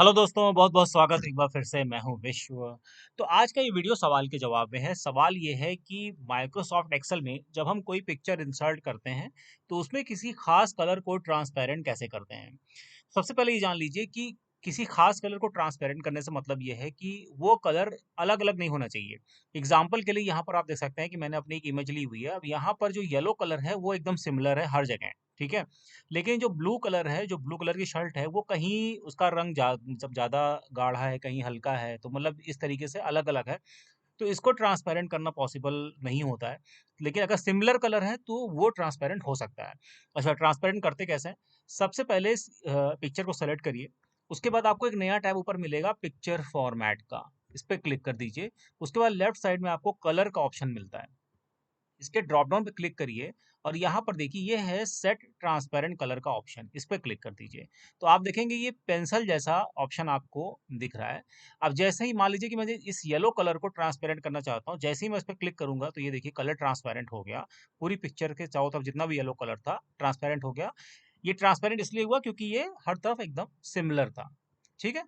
Hello दोस्तों, बहुत बहुत स्वागत एक बार फिर से। मैं हूं विश्व। तो आज का ये वीडियो सवाल के जवाब में है। सवाल ये है कि माइक्रोसॉफ्ट एक्सेल में जब हम कोई पिक्चर इंसर्ट करते हैं तो उसमें किसी खास कलर को ट्रांसपेरेंट कैसे करते हैं। सबसे पहले ये जान लीजिए कि किसी खास कलर को ट्रांसपेरेंट करने से मतलब ये है कि वो कलर अलग अलग नहीं होना चाहिए। एग्जाम्पल के लिए यहाँ पर आप देख सकते हैं कि मैंने अपनी एक इमेज ली हुई है। अब यहाँ पर जो येलो कलर है वो एकदम सिमिलर है हर जगह, ठीक है। लेकिन जो ब्लू कलर है, जो ब्लू कलर की शर्ट है, वो कहीं उसका रंग मतलब ज़्यादा गाढ़ा है, कहीं हल्का है, तो मतलब इस तरीके से अलग-अलग है। तो इसको ट्रांसपेरेंट करना पॉसिबल नहीं होता है। लेकिन अगर सिमिलर कलर है, तो वो ट्रांसपेरेंट हो सकता है। अच्छा, ट्रांसपेरेंट करते कैसे हैं? सबसे पहले इस पिक्चर को सेलेक्ट करिए। उसके बाद आपको एक नया टैब ऊपर मिलेगा पिक्चर फॉर्मेट का, इस पे क्लिक कर दीजिए। उसके बाद लेफ्ट साइड में आपको कलर का ऑप्शन मिलता है। इसके ड्रॉप डाउन पे क्लिक करिए और यहाँ पर देखिए ये है सेट ट्रांसपेरेंट कलर का ऑप्शन, इस पे क्लिक कर दीजिए। तो आप देखेंगे ये पेंसिल जैसा ऑप्शन आपको दिख रहा है। अब जैसे ही मान लीजिए कि मुझे इस येलो कलर को ट्रांसपेरेंट करना चाहता हूँ, जैसे ही मैं इस पे क्लिक करूंगा तो ये देखिए कलर ट्रांसपेरेंट हो गया। पूरी पिक्चर के चारों तरफ जितना भी येलो कलर था ट्रांसपेरेंट हो गया। ये ट्रांसपेरेंट इसलिए हुआ क्योंकि ये हर तरफ एकदम सिमिलर था। ठीक है।